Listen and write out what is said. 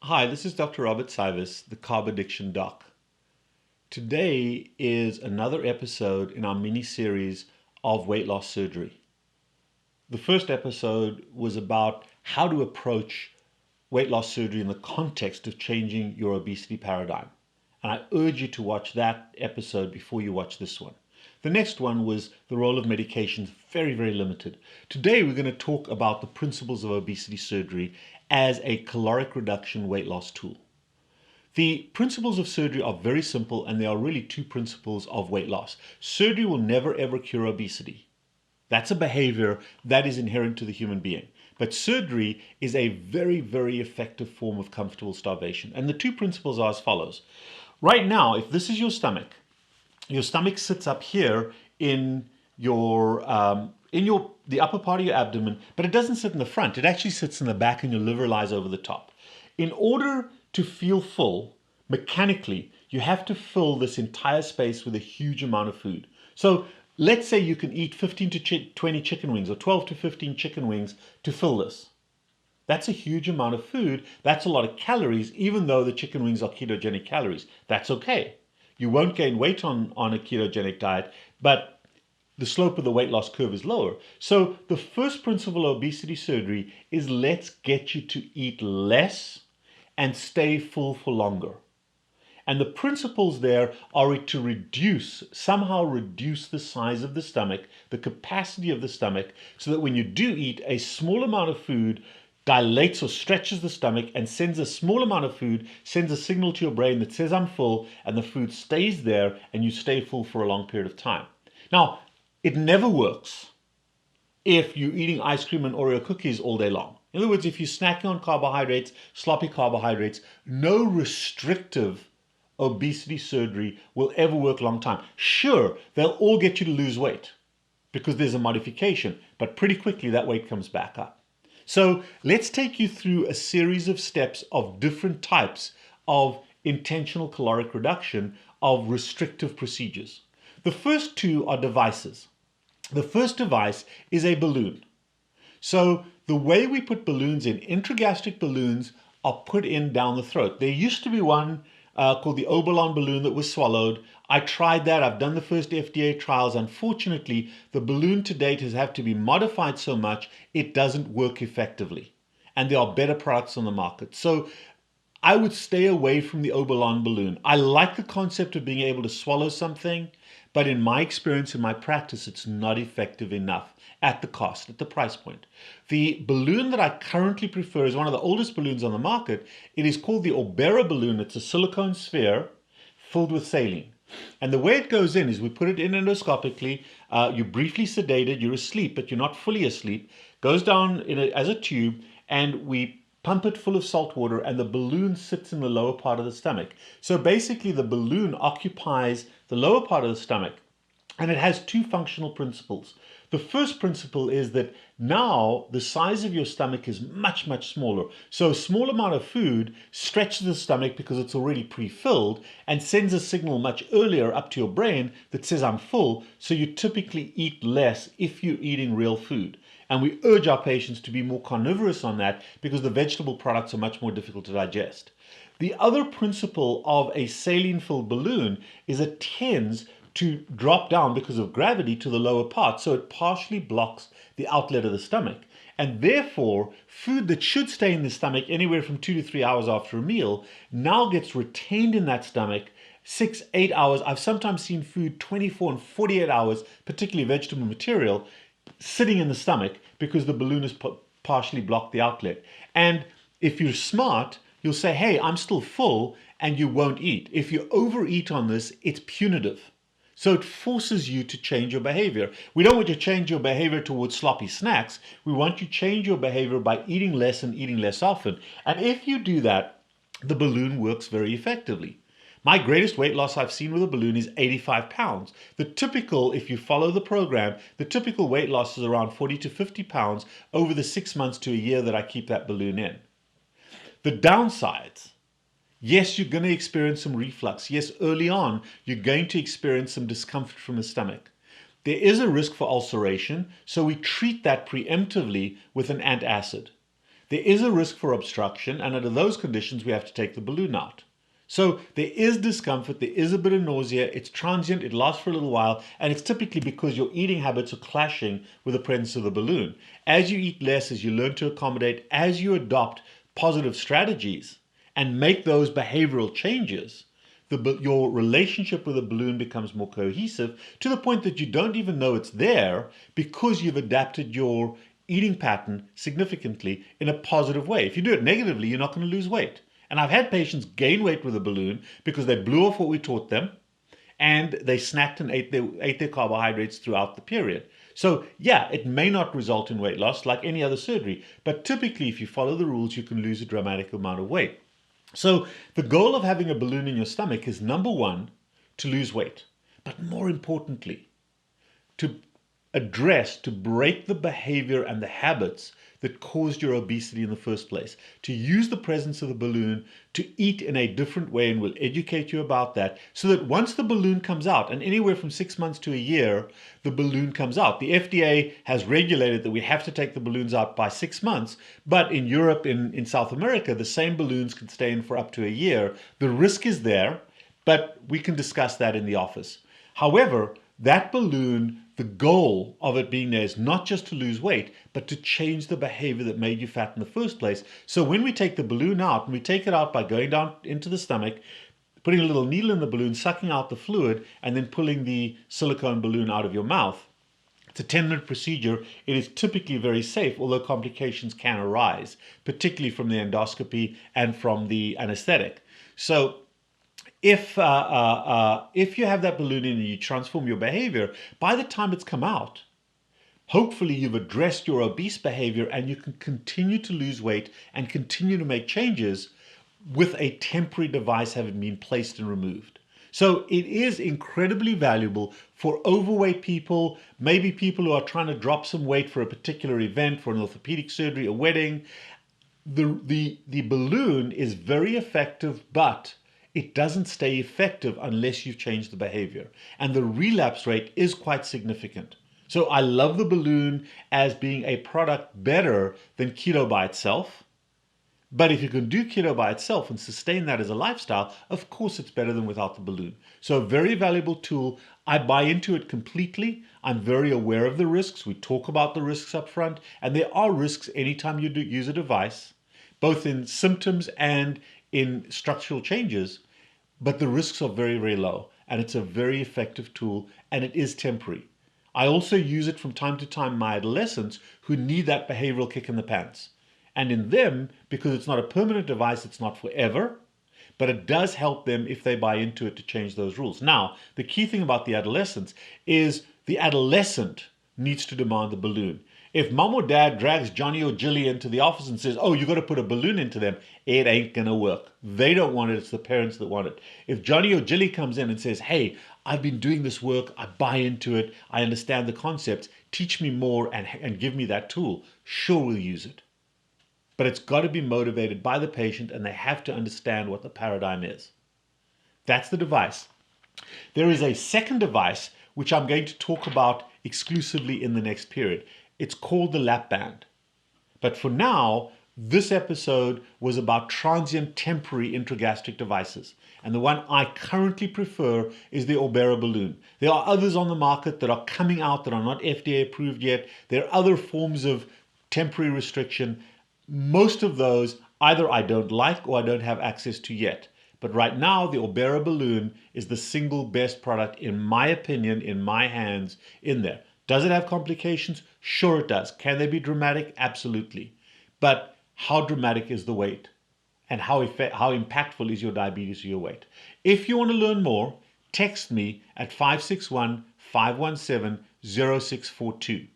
Hi, this is Dr. Robert Cywes, the Carbaddictiondoc. Today is another episode in our mini-series of weight loss surgery. The first episode was about how to approach weight loss surgery in the context of changing your obesity paradigm. And I urge you to watch that episode before you watch this one. The next one was the role of medications, very, very limited. Today we're going to talk about the principles of obesity surgery as a caloric reduction weight loss tool. The principles of surgery are very simple, and there are really two principles of weight loss. Surgery will never ever cure obesity. That's a behavior that is inherent to the human being. But surgery is a very, very effective form of comfortable starvation. And the two principles are as follows. Right now, if this is your stomach sits up here in the upper part of your abdomen, but it doesn't sit in the front. It actually sits in the back, and your liver lies over the top. In order to feel full, mechanically, you have to fill this entire space with a huge amount of food. So let's say you can eat 15 to 20 chicken wings or 12 to 15 chicken wings to fill this. That's a huge amount of food. That's a lot of calories, even though the chicken wings are ketogenic calories. That's okay. You won't gain weight on a ketogenic diet, but the slope of the weight loss curve is lower. So the first principle of obesity surgery is let's get you to eat less and stay full for longer. And the principles there are to somehow reduce the size of the stomach, the capacity of the stomach, so that when you do eat, a small amount of food dilates or stretches the stomach and sends a small amount of food, sends a signal to your brain that says I'm full, and the food stays there and you stay full for a long period of time. Now, it never works if you're eating ice cream and Oreo cookies all day long. In other words, if you're snacking on carbohydrates, sloppy carbohydrates, no restrictive obesity surgery will ever work long time. Sure, they'll all get you to lose weight because there's a modification, but pretty quickly that weight comes back up. So let's take you through a series of steps of different types of intentional caloric reduction of restrictive procedures. The first two are devices. The first device is a balloon. So the way we put balloons in, intragastric balloons are put in down the throat. There used to be one called the Obalon balloon that was swallowed. I tried that. I've done the first FDA trials. Unfortunately, the balloon to date has had to be modified so much it doesn't work effectively. And there are better products on the market. So I would stay away from the Obalon balloon. I like the concept of being able to swallow something, but in my experience, in my practice, it's not effective enough at the cost, at the price point. The balloon that I currently prefer is one of the oldest balloons on the market. It is called the Orbera balloon. It's a silicone sphere filled with saline. And the way it goes in is we put it in endoscopically. You're briefly sedated. You're asleep, but you're not fully asleep. Goes down as a tube, and we pump it full of salt water, and the balloon sits in the lower part of the stomach. So basically, the balloon occupies the lower part of the stomach, and it has two functional principles. The first principle is that now the size of your stomach is much, much smaller. So a small amount of food stretches the stomach because it's already pre-filled and sends a signal much earlier up to your brain that says I'm full. So you typically eat less if you're eating real food. And we urge our patients to be more carnivorous on that because the vegetable products are much more difficult to digest. The other principle of a saline-filled balloon is it tends to drop down because of gravity to the lower part, so it partially blocks the outlet of the stomach. And therefore, food that should stay in the stomach anywhere from 2 to 3 hours after a meal now gets retained in that stomach 6, 8 hours. I've sometimes seen food 24 and 48 hours, particularly vegetable material, sitting in the stomach because the balloon has partially blocked the outlet. And if you're smart, you'll say, hey, I'm still full, and you won't eat. If you overeat on this, it's punitive. So it forces you to change your behavior. We don't want you to change your behavior towards sloppy snacks. We want you to change your behavior by eating less and eating less often. And if you do that, the balloon works very effectively. My greatest weight loss I've seen with a balloon is 85 pounds. The typical, if you follow the program, the typical weight loss is around 40 to 50 pounds over the 6 months to a year that I keep that balloon in. The downsides. Yes, you're going to experience some reflux. Yes, early on, you're going to experience some discomfort from the stomach. There is a risk for ulceration, so we treat that preemptively with an antacid. there is a risk for obstruction, and under those conditions, we have to take the balloon out. So there is discomfort, there is a bit of nausea, it's transient, it lasts for a little while, and it's typically because your eating habits are clashing with the presence of the balloon. As you eat less, as you learn to accommodate, as you adopt positive strategies and make those behavioral changes, your relationship with the balloon becomes more cohesive to the point that you don't even know it's there because you've adapted your eating pattern significantly in a positive way. If you do it negatively, you're not going to lose weight. And I've had patients gain weight with a balloon because they blew off what we taught them and they snacked and ate their carbohydrates throughout the period. So yeah, it may not result in weight loss like any other surgery, but typically if you follow the rules, you can lose a dramatic amount of weight. So the goal of having a balloon in your stomach is, number one, to lose weight, but more importantly, to break the behavior and the habits that caused your obesity in the first place, to use the presence of the balloon to eat in a different way, and we'll educate you about that so that once the balloon comes out, and anywhere from 6 months to a year, the balloon comes out. The FDA has regulated that we have to take the balloons out by 6 months, but in Europe, in South America, the same balloons can stay in for up to a year. The risk is there, but we can discuss that in the office. However, that balloon, the goal of it being there is not just to lose weight, but to change the behavior that made you fat in the first place. So when we take the balloon out, and we take it out by going down into the stomach, putting a little needle in the balloon, sucking out the fluid, and then pulling the silicone balloon out of your mouth. It's a 10-minute procedure. It is typically very safe, although complications can arise, particularly from the endoscopy and from the anesthetic. So if you have that balloon in and you transform your behavior, by the time it's come out, hopefully you've addressed your obese behavior and you can continue to lose weight and continue to make changes with a temporary device having been placed and removed. So it is incredibly valuable for overweight people, maybe people who are trying to drop some weight for a particular event, for an orthopedic surgery, a wedding. The balloon is very effective, but it doesn't stay effective unless you've changed the behavior. And the relapse rate is quite significant. So I love the balloon as being a product better than keto by itself. But if you can do keto by itself and sustain that as a lifestyle, of course it's better than without the balloon. So a very valuable tool. I buy into it completely. I'm very aware of the risks. We talk about the risks up front. And there are risks anytime you use a device, both in symptoms and in structural changes. But the risks are very, very low, and it's a very effective tool, and it is temporary. I also use it from time to time in my adolescents who need that behavioral kick in the pants. And in them, because it's not a permanent device, it's not forever, but it does help them if they buy into it to change those rules. Now, the key thing about the adolescents is the adolescent needs to demand the balloon. If mom or dad drags Johnny or Jilly into the office and says, oh, you got to put a balloon into them, it ain't going to work. They don't want it. It's the parents that want it. If Johnny or Jilly comes in and says, hey, I've been doing this work, I buy into it, I understand the concepts, teach me more and give me that tool, sure, we'll use it. But it's got to be motivated by the patient, and they have to understand what the paradigm is. That's the device. There is a second device which I'm going to talk about exclusively in the next period. It's called the lap band. But for now, this episode was about transient temporary intragastric devices. And the one I currently prefer is the Orbera balloon. There are others on the market that are coming out that are not FDA approved yet. There are other forms of temporary restriction. Most of those either I don't like or I don't have access to yet. But right now, the Orbera balloon is the single best product, in my opinion, in my hands, in there. Does it have complications? Sure it does. Can they be dramatic? Absolutely. But how dramatic is the weight? And how impactful is your diabetes to your weight? If you want to learn more, text me at 561-517-0642.